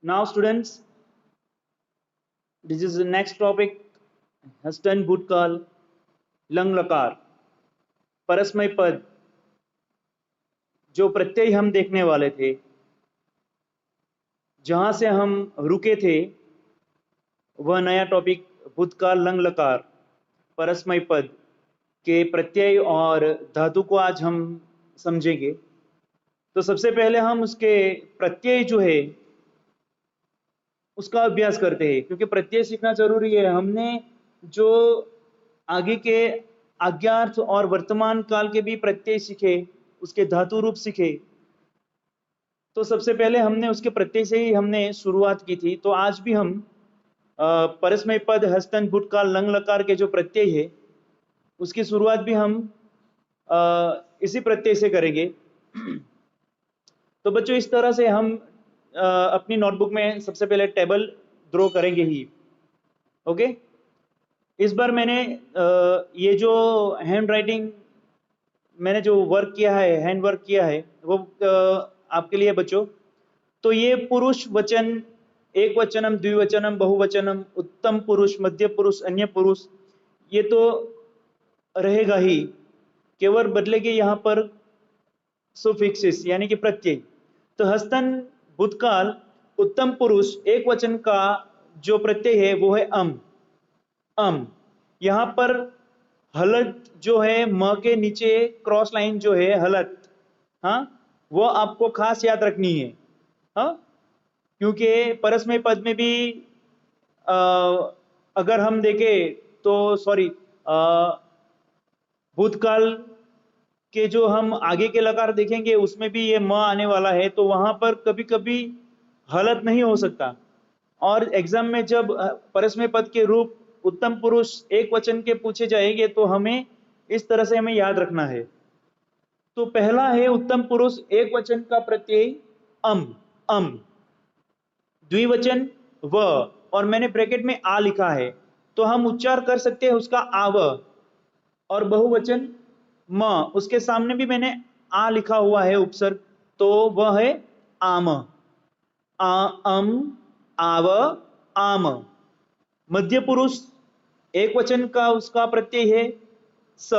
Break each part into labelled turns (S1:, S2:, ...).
S1: Now, students, this is the next topic: हस्तन भूतकाल lung लकार परस्मय पद। जो प्रत्यय हम देखने वाले थे, जहां से हम रुके थे, वह नया टॉपिक भूतकाल लंग लकार परस्मय पद के प्रत्यय और धातु को आज हम समझेंगे। तो सबसे पहले हम उसके प्रत्यय जो है उसका अभ्यास करते हैं, क्योंकि प्रत्यय सीखना जरूरी है। हमने जो आगे के आज्ञार्थ और वर्तमान काल के भी प्रत्यय सीखे, उसके धातु रूप सीखे, तो सबसे पहले हमने उसके प्रत्यय से ही हमने शुरुआत की थी। तो आज भी हम परस्मय पद हस्तन भूतकाल लंग लकार के जो प्रत्यय है उसकी शुरुआत भी हम इसी प्रत्यय से करेंगे। तो बच्चों, इस तरह से हम अपनी नोटबुक में सबसे पहले टेबल ड्रॉ करेंगे ही। ओके, इस बार मैंने ये जो हैंड राइटिंग मैंने जो वर्क किया है, हैंड वर्क किया है, वो आपके लिए बच्चों। तो ये पुरुष वचन, एक वचनम, द्विवचनम, बहुवचनम, उत्तम पुरुष, मध्य पुरुष, अन्य पुरुष, ये तो रहेगा ही। केवल बदलेंगे यहाँ पर सुफिक्सेस यानी कि प्रत्यय। तो हस्तन भूतकाल उत्तम पुरुष एक वचन का जो प्रत्यय है वो है अम। अम यहाँ पर हलत जो है, म के नीचे क्रॉस लाइन जो है हलत, हाँ, वो आपको खास याद रखनी है। हाँ, क्योंकि परस्मय पद में भी अगर हम देखें तो सॉरी, भूतकाल के जो हम आगे के लकार देखेंगे उसमें भी ये म आने वाला है, तो वहां पर कभी कभी हलत नहीं हो सकता। और एग्जाम में जब परस्मय पद के रूप उत्तम पुरुष एक वचन के पूछे जाएंगे तो हमें इस तरह से हमें याद रखना है। तो पहला है उत्तम पुरुष एक वचन का प्रत्यय अम। अम द्विवचन व, और मैंने ब्रैकेट में आ लिखा है, तो हम उच्चार कर सकते हैं उसका आव। और बहुवचन म, उसके सामने भी मैंने आ लिखा हुआ है उपसर्ग, तो वह है आम। अम, आव, आम। मध्य पुरुष एक वचन का उसका प्रत्यय है स,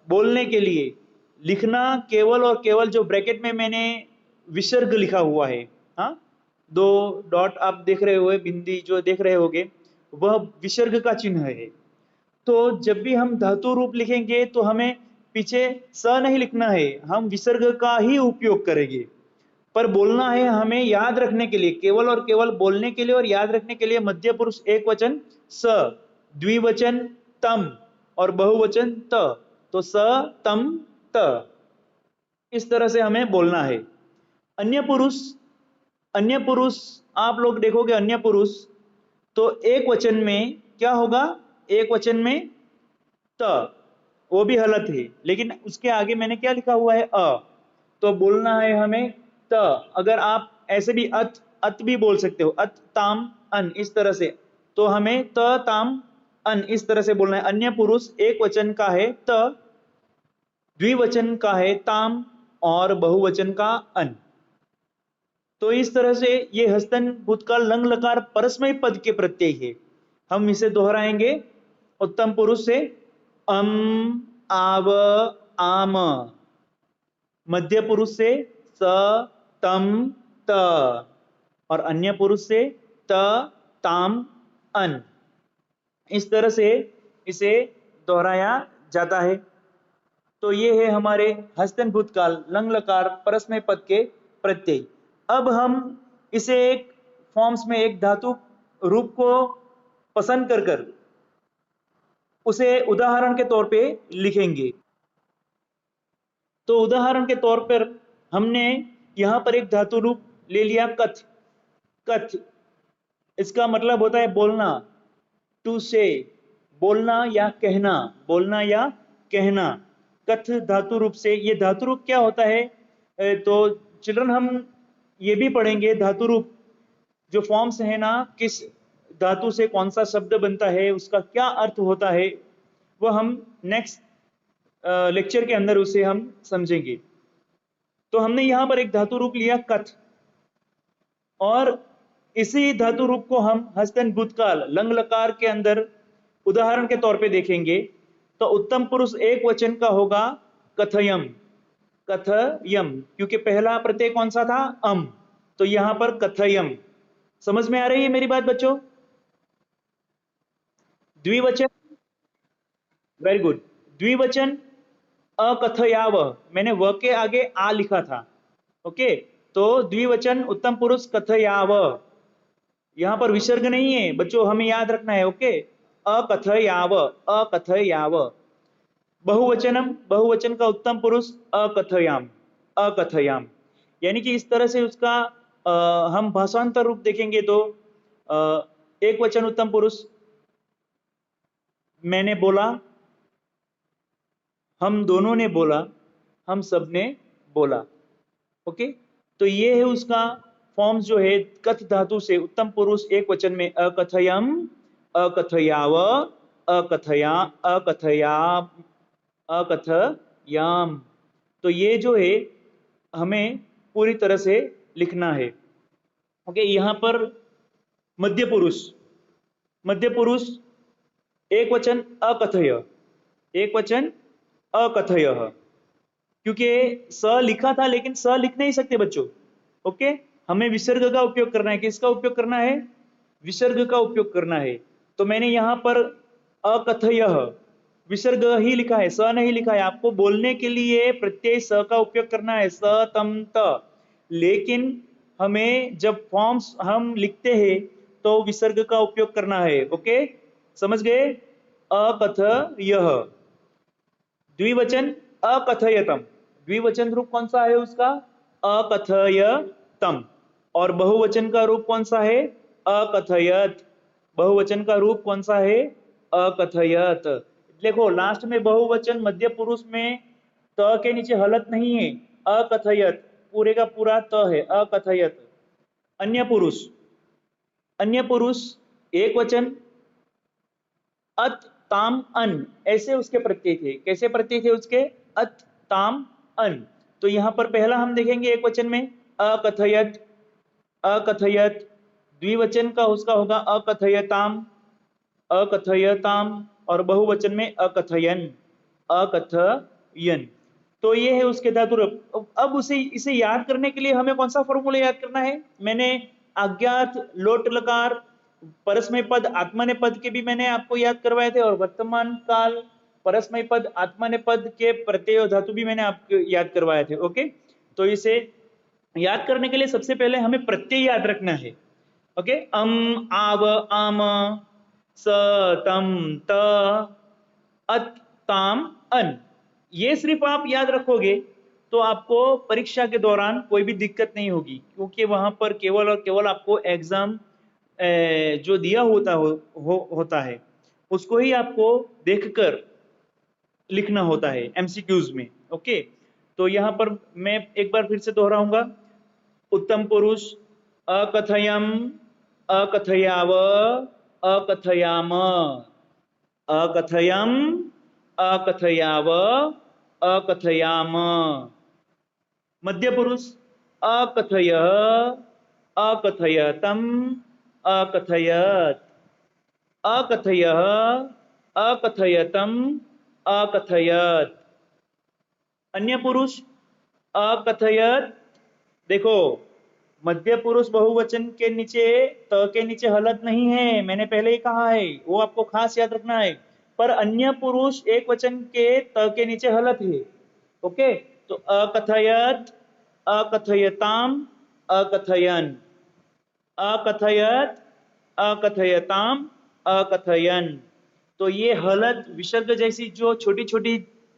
S1: बोलने के लिए। लिखना केवल और केवल जो ब्रैकेट में मैंने विसर्ग लिखा हुआ है, हाँ, दो डॉट आप देख रहे हो, बिंदी जो देख रहे होगे, वह विसर्ग का चिन्ह है। तो जब भी हम धातु रूप लिखेंगे तो हमें पीछे स नहीं लिखना है, हम विसर्ग का ही उपयोग करेंगे। पर बोलना है हमें याद रखने के लिए, केवल और केवल बोलने के लिए और याद रखने के लिए मध्य पुरुष एक वचन स, द्विवचन तम और बहुवचन त। तो स, तम, त, इस तरह से हमें बोलना है। अन्य पुरुष, अन्य पुरुष आप लोग देखोगे, अन्य पुरुष तो एक वचन में क्या होगा, एक वचन में त, वो भी हलत है, लेकिन उसके आगे मैंने क्या लिखा हुआ है अ, तो बोलना है हमें त। अगर आप ऐसे भी अत, अत भी बोल सकते हो, अत ताम अन, इस तरह से, तो हमें त ताम अन इस तरह से बोलना है। अन्य पुरुष एक वचन का है त, द्विवचन का है ताम और बहुवचन का अन। तो इस तरह से ये हस्तन भूतकाल लंग लकार परस्मय पद के प्रत्यय है। हम इसे दोहराएंगे उत्तम पुरुष से अम, आव, आम। मध्य पुरुष से स, तम, त। और अन्य पुरुष से त, ताम, अन। इस तरह से इसे दोहराया जाता है। तो ये है हमारे हस्तन भूतकाल लंग लकार परस्मय पद के प्रत्यय। अब हम इसे एक फॉर्म्स में, एक धातु रूप को पसंद कर कर उसे उदाहरण के तौर पे लिखेंगे। तो उदाहरण के तौर पर हमने यहां पर एक धातु रूप ले लिया कथ। कथ, इसका मतलब होता है बोलना, टू से, बोलना या कहना, बोलना या कहना। कथ धातु रूप से, ये धातु रूप क्या होता है, तो चिल्ड्रन हम ये भी पढ़ेंगे धातु रूप जो फॉर्म्स है ना, किस धातु से कौन सा शब्द बनता है, उसका क्या अर्थ होता है, वह हम नेक्स्ट लेक्चर के अंदर उसे हम समझेंगे। तो हमने यहां पर एक धातु रूप लिया कथ, और इसी धातु रूप को हम हस्तन भूतकाल लंग लकार के अंदर उदाहरण के तौर पे देखेंगे। तो उत्तम पुरुष एक वचन का होगा कथयम, कथयम, क्योंकि पहला प्रत्यय कौन सा था, अम, तो यहां पर कथयम। समझ में आ रही है मेरी बात बच्चों? द्विवचन, वेरी गुड। द्विवचन अकथयाव, मैंने व के आगे आ लिखा था, ओके। तो द्विवचन उत्तम पुरुष कथयाव, यहां पर विसर्ग नहीं है बच्चों, हमें याद रखना है, ओके। अकथयाव, अकथयाव। बहुवचनम, बहुवचन का उत्तम पुरुष अकथयाम, अकथयाम। यानी कि इस तरह से उसका हम भाषांतर रूप देखेंगे तो एक वचन उत्तम पुरुष मैंने बोला, हम दोनों ने बोला, हम सबने बोला, ओके। तो ये है उसका फॉर्म्स जो है कथ धातु से उत्तम पुरुष एक वचन में अकथयम, अकथयाव, अकथया, अकथया, अकथयाम। तो ये जो है हमें पूरी तरह से लिखना है, ओके। यहां पर मध्य पुरुष, मध्य पुरुष एक वचन अकथय, एक वचन अकथय, क्योंकि स लिखा था लेकिन स लिख नहीं सकते बच्चों, ओके। हमें विसर्ग का उपयोग करना है, किसका उपयोग करना है, विसर्ग का उपयोग करना है। तो मैंने यहां पर अकथय विसर्ग ही लिखा है, स नहीं लिखा है। आपको बोलने के लिए प्रत्यय स का उपयोग करना है, स तम त, लेकिन हमें जब फॉर्म्स हम लिखते हैं तो विसर्ग का उपयोग करना है, ओके। समझ गए? अकथय, द्विवचन अकथयतम, द्विवचन रूप कौन सा है उसका, अकथयतम। और बहुवचन का रूप कौन सा है, अकथयत, बहुवचन का रूप कौन सा है, अकथयत। देखो लास्ट में बहुवचन मध्य पुरुष में त के नीचे हलत नहीं है, अकथयत, पूरे का पूरा त है, अकथयत। अन्य पुरुष, अन्य पुरुष एक वचन अत ताम अन, ऐसे उसके प्रत्यय थे, कैसे प्रत्यय थे उसके, अत ताम अन। तो यहां पर पहला हम देखेंगे एक वचन में अकथयत, अकथयत। द्विवचन का उसका होगा अकथयताम, अकथयताम। और बहुवचन में अकथयन, अकथयन। तो ये है उसके धातु रूप। अब उसे इसे याद करने के लिए हमें कौन सा फॉर्मूला याद करना है, मैंने अज्ञात लोट लकार परस्मय पद आत्मनेय पद के भी मैंने आपको याद करवाए थे, और वर्तमान काल परस्मय पद आत्मनेय पद के प्रत्यय धातु भी मैंने आपको याद करवाए थे, ओके। तो इसे याद करने के लिए सबसे पहले हमें प्रत्यय याद रखना है, ओके। अम, आव, आम, स, तम, त, अत, ताम, अन। ये सिर्फ आप याद रखोगे तो आपको परीक्षा के दौरान कोई भी दिक्कत नहीं होगी, क्योंकि वहां पर केवल और केवल आपको एग्जाम जो दिया होता है उसको ही आपको देखकर लिखना होता है एमसीक्यूज में, ओके। तो यहां पर मैं एक बार फिर से दोहराऊंगा, उत्तम पुरुष अकथयम, अकथयाव, अकथयाम, अकथयम, अकथयाव, अकथयाम। मध्य पुरुष अकथय, अकथयतम, अकथयत, अकथय, अकथयतम, अकथयत। अन्य पुरुष अकथयत। देखो मध्य पुरुष बहुवचन के नीचे त के नीचे हलत नहीं है, मैंने पहले ही कहा है, वो आपको खास याद रखना है। पर अन्य पुरुष एक वचन के त के नीचे हलत है, ओके। तो अकथयत, अकथयताम, अकथयन, अकथयत, अकथयताम, अकथयन। तो ये हलत विसर्ग जैसी जो छोटी छोटी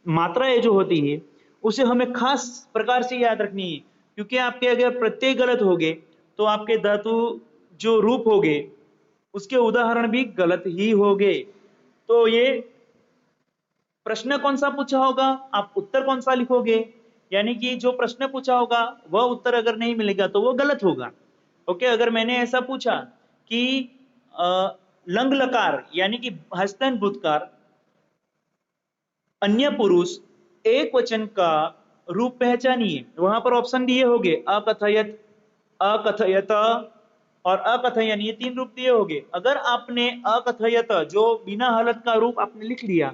S1: मात्राएं जो होती है उसे हमें खास प्रकार से याद रखनी है, क्योंकि आपके अगर प्रत्यय गलत हो गए तो आपके धातु जो रूप हो गए उसके उदाहरण भी गलत ही हो गए। तो ये प्रश्न कौन सा पूछा होगा, आप उत्तर कौन सा लिखोगे, यानी कि जो प्रश्न पूछा होगा वह उत्तर अगर नहीं मिलेगा तो वो गलत होगा, ओके। अगर मैंने ऐसा पूछा कि लंग लकार यानी कि हस्तन भूतकार अन्य पुरुष एक वचन का रूप पहचानिए, वहां पर ऑप्शन दिए होंगे अकथयत, अकथयत, और अकथयन, ये 3 रूप दिए होंगे। अगर आपने अकथयत जो बिना हलत का रूप आपने लिख लिया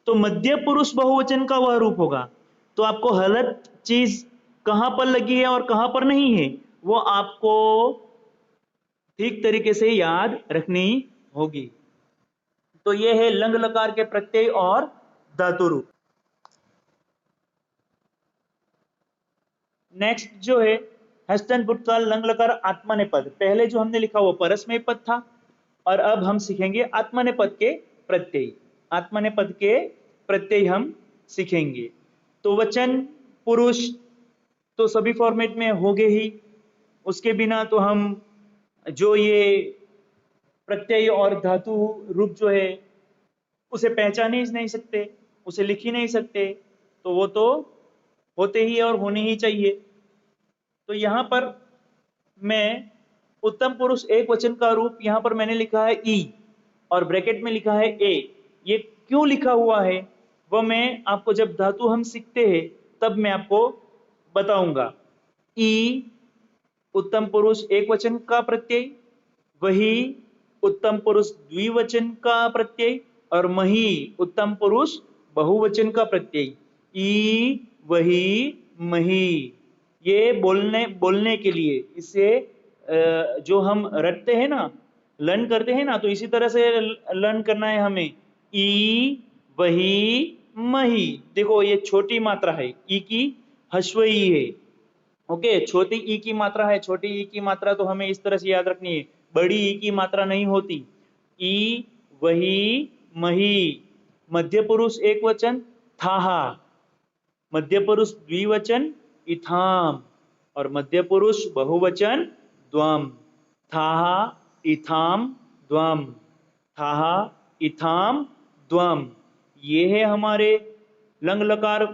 S1: तो मध्य पुरुष बहुवचन का वह रूप होगा। तो आपको हलत चीज कहां पर लगी है और कहां पर नहीं है वो आपको ठीक तरीके से याद रखनी होगी। तो ये है लंग लकार के प्रत्यय और धातु रूप। नेक्स्ट जो है हस्तन भूतकाल लंग लकार आत्मनेपद। पहले जो हमने लिखा वो परस्मय पद था और अब हम सीखेंगे आत्मनेपद के प्रत्यय। आत्मनेपद के प्रत्यय हम सीखेंगे। तो वचन पुरुष तो सभी फॉर्मेट में होंगे ही, उसके बिना तो हम जो ये प्रत्यय और धातु रूप जो है उसे पहचान ही नहीं सकते, उसे लिख ही नहीं सकते, तो वो तो होते ही और होने ही चाहिए। तो यहां पर मैं उत्तम पुरुष एक वचन का रूप यहां पर मैंने लिखा है ई और ब्रैकेट में लिखा है ए। ये क्यों लिखा हुआ है वह मैं आपको जब धातु हम सीखते हैं तब मैं आपको बताऊंगा। ई उत्तम पुरुष एक वचन का प्रत्यय, वही उत्तम पुरुष द्विवचन का प्रत्यय और मही उत्तम पुरुष बहुवचन का प्रत्यय। ई वही मही, ये बोलने के लिए इसे जो हम रटते हैं ना, लर्न करते हैं ना, तो इसी तरह से लर्न करना है हमें। ई वही मही, देखो ये छोटी मात्रा है, ई की ह्रस्व ई है। ओके, छोटी ई की मात्रा है, छोटी ई की मात्रा तो हमें इस तरह से याद रखनी है, बड़ी ई की मात्रा नहीं होती। ई वही मही, मध्य पुरुष एक वचन थाहा, मध्य पुरुष द्विवचन इथाम और मध्य पुरुष बहुवचन द्वम। थाहा इथाम द्वम, थाहा इथाम द्वम, ये है हमारे लंग लकार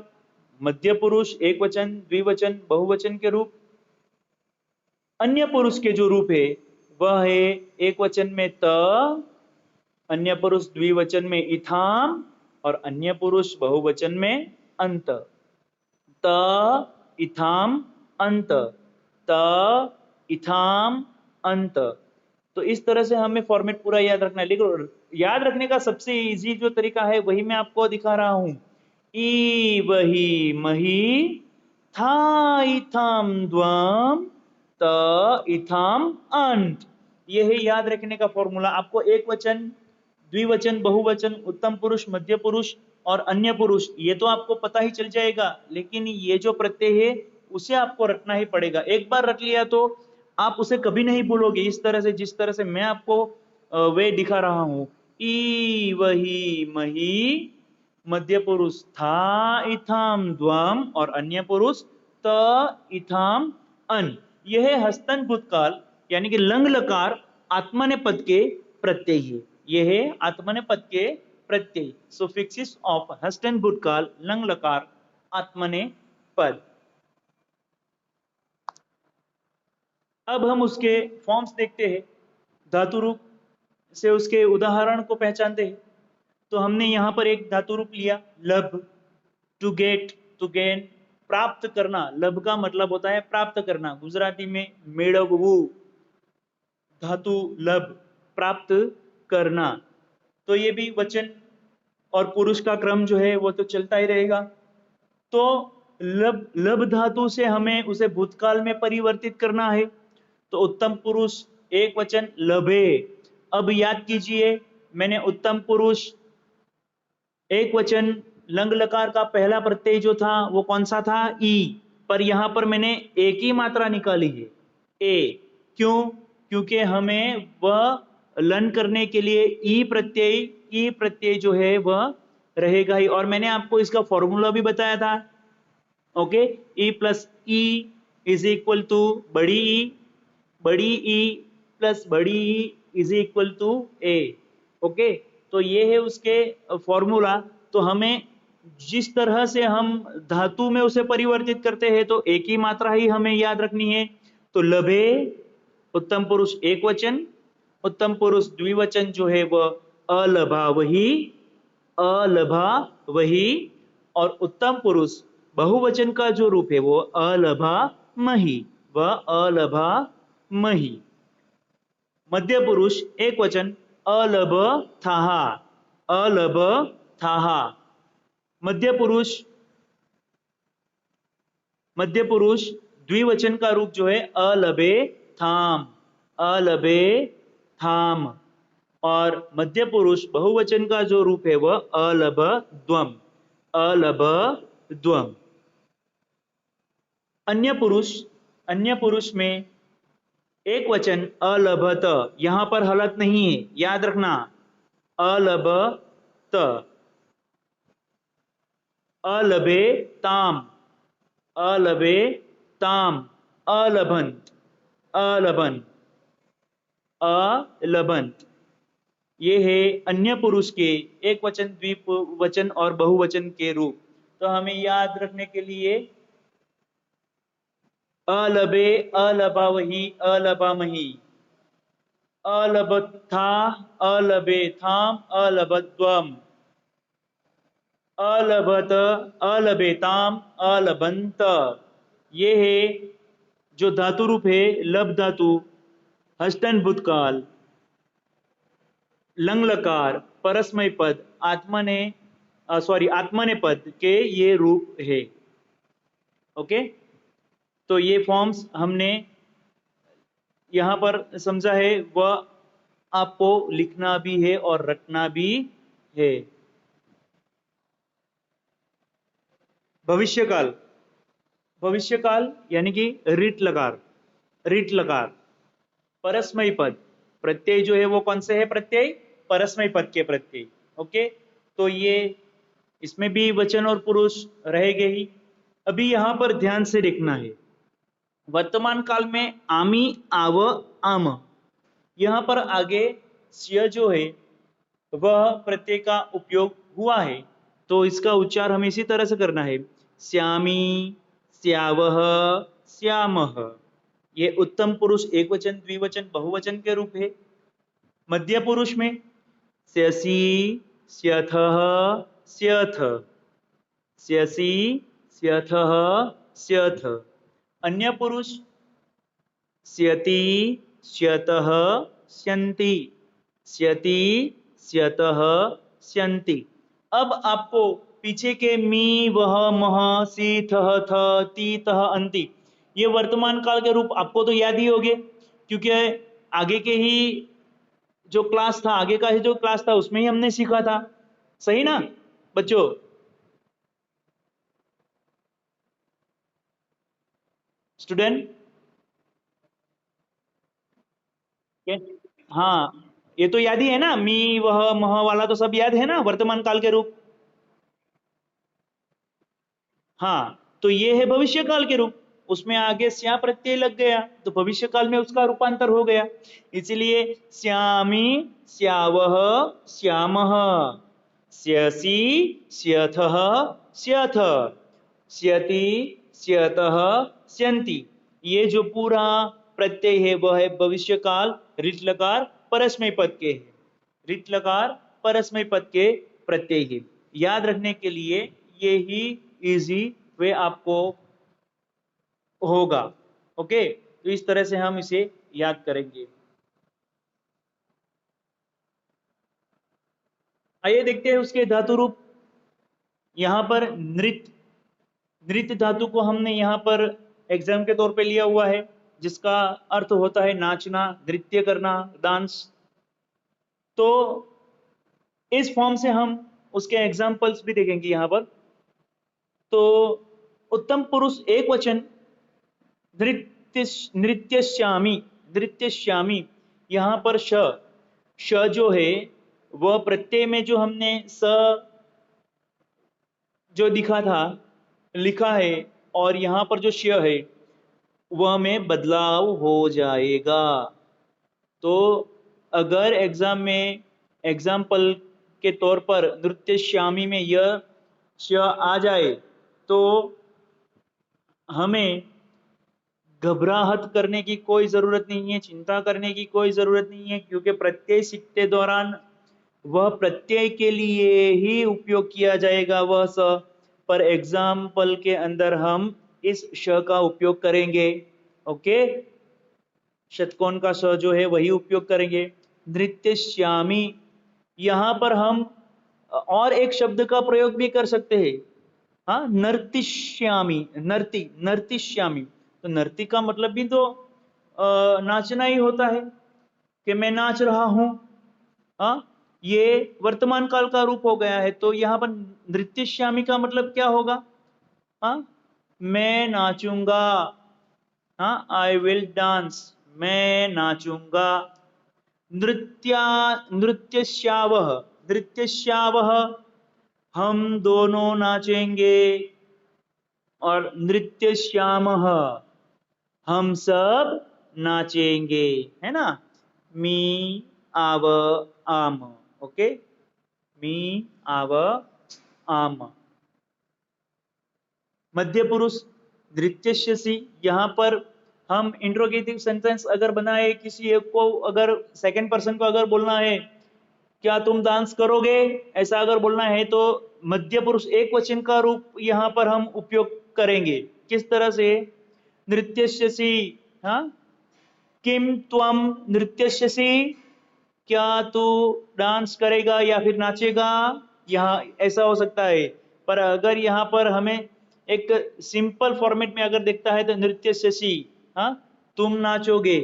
S1: मध्य पुरुष एक वचन द्विवचन बहुवचन के रूप। अन्य पुरुष के जो रूप है वह है एक वचन में त, अन्य पुरुष द्विवचन में इथाम और अन्य पुरुष बहुवचन में अंत। त इथाम अंत, त इथाम अंत। तो इस तरह से हमें फॉर्मेट पूरा याद रखना है। लेकिन याद रखने का सबसे इजी जो तरीका है वही मैं आपको दिखा रहा हूं। ई वही मही, था इथाम द्वम, त इथाम अंत, ये है याद रखने का फॉर्मूला। आपको एक वचन द्विवचन बहुवचन उत्तम पुरुष मध्य पुरुष और अन्य पुरुष ये तो आपको पता ही चल जाएगा, लेकिन ये जो प्रत्यय है उसे आपको रटना ही पड़ेगा। एक बार रट लिया तो आप उसे कभी नहीं भूलोगे, इस तरह से जिस तरह से मैं आपको वे दिखा रहा हूं। ई वही मही, मध्य पुरुष था इथाम द्वम और अन्य पुरुष त इथाम अन। यह है हस्तन भूतकाल यानी कि लंग लकार आत्मनेपद के प्रत्यय है। यह है आत्मनेपद के प्रत्यय, सुफिक्सिस ऑफ हस्तन भूतकाल लंग लकार आत्मनेपद। अब हम उसके फॉर्म्स देखते हैं, धातु रूप से उसके उदाहरण को पहचानते हैं। तो हमने यहां पर एक धातु रूप लिया लब, टू गेट टू गेन, प्राप्त करना। लब का मतलब होता है प्राप्त करना, गुजराती में मेळववू, धातु लब प्राप्त करना। तो ये भी वचन और पुरुष का क्रम जो है वो तो चलता ही रहेगा। तो लब लब धातु से हमें उसे भूतकाल में परिवर्तित करना है। तो उत्तम पुरुष एक वचन लभे। अब याद कीजिए मैंने उत्तम पुरुष एक वचन लंग लकार का पहला प्रत्यय जो था वो कौन सा था, ई, पर यहां पर मैंने एक ही मात्रा निकाली है, ए। क्यों? क्योंकि हमें वह लर्न करने के लिए ई प्रत्यय जो है वह रहेगा ही। और मैंने आपको इसका फॉर्मूला भी बताया था। Okay, E plus E is equal to बड़ी ई प्लस बड़ी E is equal to A. Okay, तो ये है उसके फॉर्मूला। तो हमें जिस तरह से हम धातु में उसे परिवर्तित करते हैं तो एक ही मात्रा ही हमें याद रखनी है। तो लभे उत्तम पुरुष एक वचन, उत्तम पुरुष द्विवचन जो है वह अलभा वही, अलभा वही, और उत्तम पुरुष बहुवचन का जो रूप है वो अलभा मही, वह अलभा मही। मध्य पुरुष एक वचन अलभथाः, अलभथाः। मध्य पुरुष द्विवचन का रूप जो है अलभेथाम्, अलभेथाम्। और मध्य पुरुष बहुवचन का जो रूप है वह अलभद्वम्, अलभद्वम्। अन्य पुरुष में एक वचन अलभत, यहां पर हलत नहीं है, याद रखना। अलभत, अलभेताम्, अलभेताम्, अलभन्त, अलभन्त, अलभन्त। ये है अन्य पुरुष के एक वचन, द्विवचन और बहुवचन के रूप। तो हमें याद रखने के लिए अलभे, अलभावहि, अलभामहि, अलभथा, अलभेथाम्, अलभद्वम्, अलभत, अलभेताम्, अलभन्त। ये है जो धातु रूप है लब धातु, हस्तन भूतकाल, लंग लकार, परस्मय पद, आत्मनेपद के ये रूप है। ओके, तो ये फॉर्म्स हमने यहां पर समझा है, वह आपको लिखना भी है और रटना भी है। भविष्यकाल, भविष्यकाल यानी कि रीट लकार, रीट लकार। परस्मय पद, प्रत्यय जो है वो कौन से है प्रत्यय? परस्मय पद के प्रत्यय। ओके, तो ये इसमें भी वचन और पुरुष रहेंगे ही। अभी यहां पर ध्यान से देखना है, वर्तमान काल में आमी, आव, आम, यहां पर आगे स्य जो है वह प्रत्यय का उपयोग हुआ है, तो इसका उच्चार हमें इसी तरह से करना है, श्यामी, श्यावह, श्यामः। ये उत्तम पुरुष एक वचन, द्विवचन, बहुवचन के रूप है। मध्य पुरुष में स्यसि, स्यथः, स्यथ, स्यसि, स्यथः, स्यथ। अन्य पुरुष स्यति, स्यतः, स्यन्ति, स्यति, स्यतः, स्यन्ति। अब आपको पीछे के मी, वह, मह, सी, थह, थ, ती, तह, अंति, ये वर्तमान काल के रूप आपको तो याद ही होंगे, क्योंकि आगे के ही जो क्लास था, आगे का ही जो क्लास था उसमें ही हमने सीखा था। सही ना बच्चों? स्टूडेंट, हाँ, ये तो याद ही है ना, मी, वह, मह वाला तो सब याद है ना वर्तमान काल के रूप। हाँ, तो ये है भविष्य काल के रूप, उसमें आगे स्या प्रत्यय लग गया, तो भविष्य काल में उसका रूपांतर हो गया। इसलिए श्यामी, श्यावह, श्यामः, स्यसि, स्यथः, स्यथ, स्यति, स्यतः, स्यन्ति। ये जो पूरा प्रत्यय है वह है भविष्य काल ऋट लकार परस्मय पद के है, ऋट लकार परस्मय पद के प्रत्यय है। याद रखने के लिए ये ही इजी वे आपको होगा। ओके, तो इस तरह से हम इसे याद करेंगे। आइए देखते हैं उसके धातु रूप। यहां पर नृत्य, नृत्य धातु को हमने यहां पर एग्जाम के तौर पे लिया हुआ है, जिसका अर्थ होता है नाचना, नृत्य करना, डांस। तो इस फॉर्म से हम उसके एग्जाम्पल्स भी देखेंगे यहां पर। तो उत्तम पुरुष एक वचन नृत्य, नृत्यश्यामी, नृत्यश्यामी, यहां पर श जो है वह प्रत्यय में जो हमने स जो दिखा था, लिखा है, और यहां पर जो श है वह में बदलाव हो जाएगा। तो अगर एग्जाम में एग्जाम्पल के तौर पर नृत्यश्यामी में यह श आ जाए तो हमें घबराहट करने की कोई जरूरत नहीं है, चिंता करने की कोई जरूरत नहीं है, क्योंकि प्रत्यय सीखते दौरान वह प्रत्यय के लिए ही उपयोग किया जाएगा वह स, पर एग्जाम्पल के अंदर हम इस श का उपयोग करेंगे। ओके, षटकोण का स जो है वही उपयोग करेंगे। नृत्यश्यामी, यहां पर हम और एक शब्द का प्रयोग भी कर सकते हैं। हाँ, नर्तिष्यामी, नर्तिष्यामी, तो नर्ति का मतलब भी तो नाचना ही होता है कि मैं नाच रहा हूं। हाँ, ये वर्तमान काल का रूप हो गया है, तो यहाँ पर नृत्यश्यामी का मतलब क्या होगा? हाँ, मैं नाचूंगा। हाँ, आई विल डांस, मैं नाचूंगा। नृत्या नृत्यश्यावह, नृत्यश्यावह, हम दोनों नाचेंगे। और नृत्यश्यामः, हम सब नाचेंगे, है ना? मी आव आम, ओके, मी आव आम। मध्य पुरुष नृत्यस्यसि, यहाँ पर हम इंट्रोगेटिव सेंटेंस अगर बनाए, किसी एक को अगर सेकंड पर्सन को अगर बोलना है क्या तुम डांस करोगे, ऐसा अगर बोलना है तो मध्य पुरुष एक वचन का रूप यहाँ पर हम उपयोग करेंगे। किस तरह से? नृत्यस्यसि, हाँ, किम त्वम नृत्यस्यसि, क्या तू डांस करेगा या फिर नाचेगा, यहाँ ऐसा हो सकता है। पर अगर यहाँ पर हमें एक सिंपल फॉर्मेट में अगर देखता है तो नृत्यस्यसि, हाँ, तुम नाचोगे,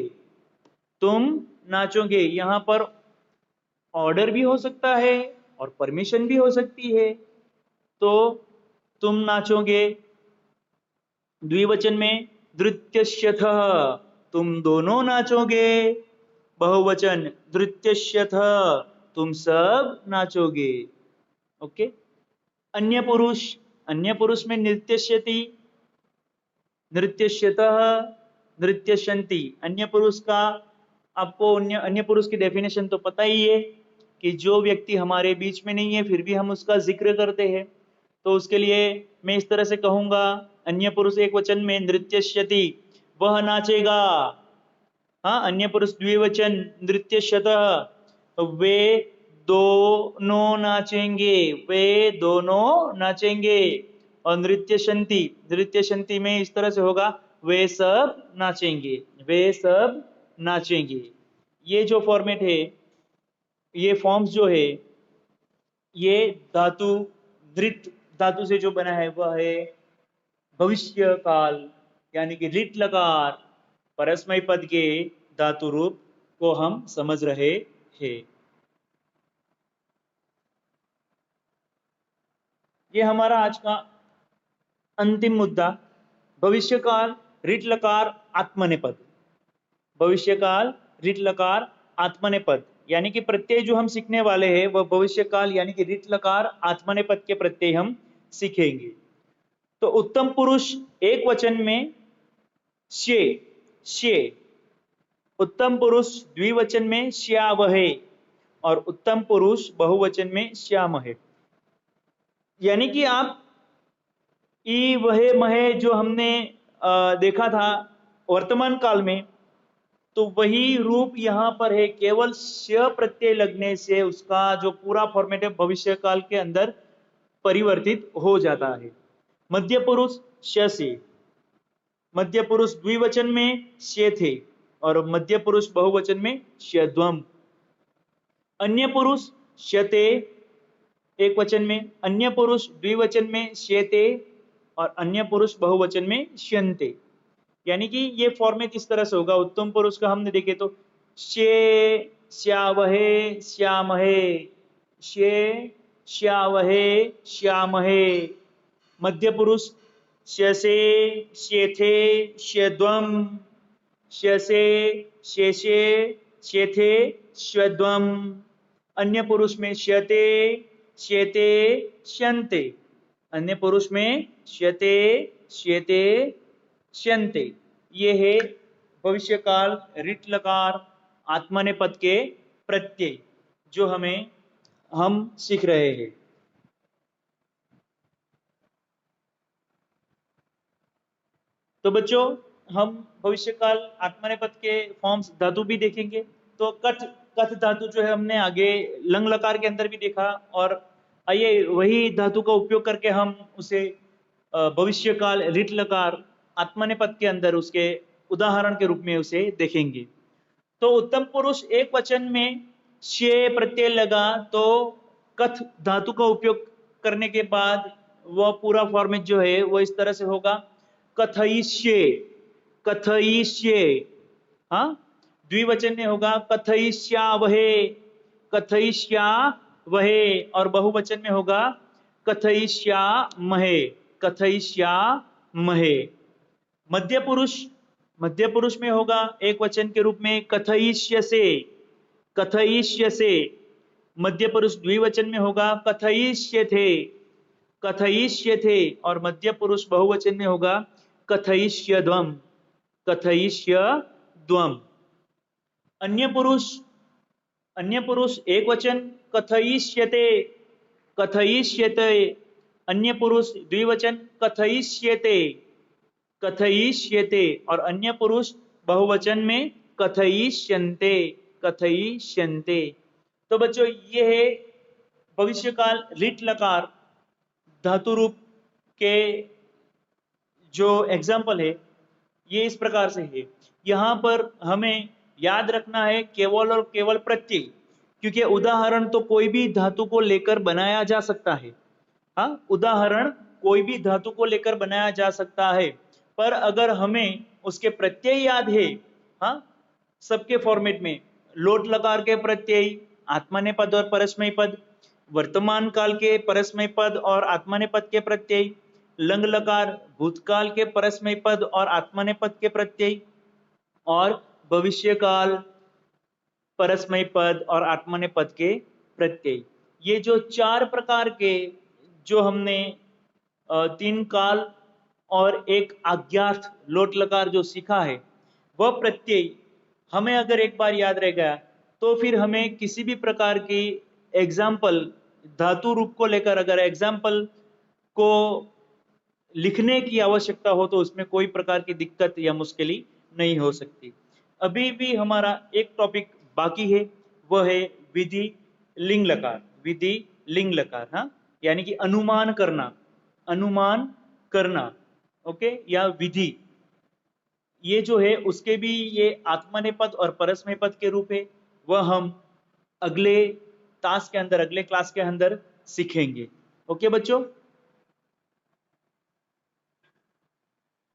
S1: तुम नाचोगे, यहाँ पर ऑर्डर भी हो सकता है और परमिशन भी हो सकती है। तो तुम नाचोगे, द्विवचन में नृत्यस्यथः, तुम दोनों नाचोगे। बहुवचन नृत्यस्यथः, तुम सब नाचोगे। ओके। अन्य पुरुष, अन्य पुरुष में नृत्यस्यति, नृत्यस्यतः, नृत्यशंति। अन्य पुरुष का आपको अन्य अन्य पुरुष की डेफिनेशन तो पता ही है कि जो व्यक्ति हमारे बीच में नहीं है फिर भी हम उसका जिक्र करते हैं, तो उसके लिए मैं इस तरह से कहूंगा, अन्य पुरुष एक वचन में नृत्यश्यति, वह नाचेगा। हाँ, अन्य पुरुष द्विवचन नृत्यश्यतः, तो वे दोनों नाचेंगे, वे दोनों नाचेंगे। और नृत्यशंति, नृत्यशंति में इस तरह से होगा, वे सब नाचेंगे, वे सब नाचेंगे। ये जो फॉर्मेट है, ये फॉर्म्स जो है, ये धातु धृत धातु से जो बना है वह है भविष्य काल, यानी कि रिट लकार परस्मय पद के धातु रूप को हम समझ रहे हैं। ये हमारा आज का अंतिम मुद्दा, भविष्यकाल रिट लकार आत्मनेपद। भविष्यकाल रिट लकार आत्मनेपद, यानी कि प्रत्यय जो हम सीखने वाले हैं वह भविष्यकाल यानी कि रिट लकार आत्मनेपद के प्रत्यय हम सीखेंगे। तो उत्तम पुरुष एक वचन में श्ये, श्ये। उत्तम पुरुष द्विवचन में श्यावहे और उत्तम पुरुष बहुवचन में श्यामहे। यानी कि आप ई वहे महे जो हमने देखा था वर्तमान काल में, तो वही रूप यहां पर है, केवल श प्रत्यय लगने से उसका जो पूरा फॉर्मेट है भविष्य काल के अंदर परिवर्तित हो जाता है। मध्य पुरुष श से, मध्य पुरुष द्विवचन में श्ये थे और मध्य पुरुष बहुवचन में श्यध्वम। अन्य पुरुष श्यते एक वचन में, अन्य पुरुष द्विवचन में श्येते और अन्य पुरुष बहुवचन में श्यन्ते। यानी कि ये फॉर्मेट इस तरह से होगा। उत्तम पुरुष का हमने देखे तो श्ये, श्यावहे, श्यामहे, श्ये, श्यावहे, श्यामहे। मध्य पुरुष श्यसे, श्येथे, श्यध्वम, श्यसे, शेषे, श्येथे, श्यध्वम। अन्य पुरुष में श्यते, श्येते, श्यन्ते। अन्य पुरुष में श्यते, श्येते, श्यन्ते। ये है भविष्यकाल रिट लकार आत्मनेपद के प्रत्यय जो हम सीख रहे हैं। तो बच्चों, हम भविष्यकाल आत्मनेपद के फॉर्म्स धातु भी देखेंगे। तो कथ, कथ धातु जो है हमने आगे लंग लकार के अंदर भी देखा, और आइए वही धातु का उपयोग करके हम उसे भविष्यकाल रिट लकार आत्मनेपद के अंदर उसके उदाहरण के रूप में उसे देखेंगे। तो उत्तम पुरुष एक वचन में श्ये प्रत्यय लगा तो कथ धातु का उपयोग करने के बाद वह पूरा फॉर्मेट जो है वो इस तरह से होगा, कथयिष्ये, कथयिष्ये। हाँ, द्विवचन में होगा कथयिष्यावहे, कथयिष्यावहे, और बहुवचन में होगा कथयिष्यामहे, कथयिष्यामहे। मध्य पुरुष, मध्य पुरुष में होगा एक वचन के रूप में कथयिष्यसे, कथयिष्यसे। मध्य पुरुष द्विवचन में होगा कथयिष्यथे, कथयिष्यथे, और मध्य पुरुष बहुवचन में होगा कथयिष्यध्वम, कथयिष्यध्वम। अन्य पुरुष, अन्य पुरुष एक वचन कथयिष्यते, कथयिष्यते। अन्य पुरुष द्विवचन कथयिष्यते, कथयिष्यते, और अन्य पुरुष बहुवचन में कथयिष्यन्ते, कथयिष्यन्ते। तो बच्चों ये है भविष्यकाल लिट लकार धातु रूप के जो एग्जाम्पल है ये इस प्रकार से है। यहां पर हमें याद रखना है केवल और केवल प्रत्यय, क्योंकि उदाहरण तो कोई भी धातु को लेकर बनाया जा सकता है। हाँ, उदाहरण कोई भी धातु को लेकर बनाया जा सकता है, पर अगर हमें उसके प्रत्यय याद है, हाँ, सबके फॉर्मेट में लोट लकार के प्रत्यय, आत्मनेपद पद और परस्मय पद, वर्तमान काल के परस्मय पद और आत्मनेपद पद के प्रत्यय, लंग लकार भूतकाल के परस्मय पद और आत्मनेपद पद के प्रत्यय, और भविष्य काल परस्मय पद और आत्मनेपद पद के प्रत्यय। ये जो चार प्रकार के जो हमने तीन काल और एक अज्ञात लोट लकार जो सीखा है, वह प्रत्यय हमें अगर एक बार याद रह गया तो फिर हमें किसी भी प्रकार की एग्जाम्पल धातु रूप को लेकर अगर एग्जाम्पल को लिखने की आवश्यकता हो तो उसमें कोई प्रकार की दिक्कत या मुश्किल नहीं हो सकती। अभी भी हमारा एक टॉपिक बाकी है, वह है विधि लिंग लकार, विधि लिंग लकार। हाँ, यानी कि अनुमान करना, अनुमान करना, ओके, या विधि, ये जो है उसके भी ये आत्मनेपद और परस्मय पद के रूप है, वह हम अगले तास के अंदर, अगले क्लास के अंदर सीखेंगे। ओके बच्चों।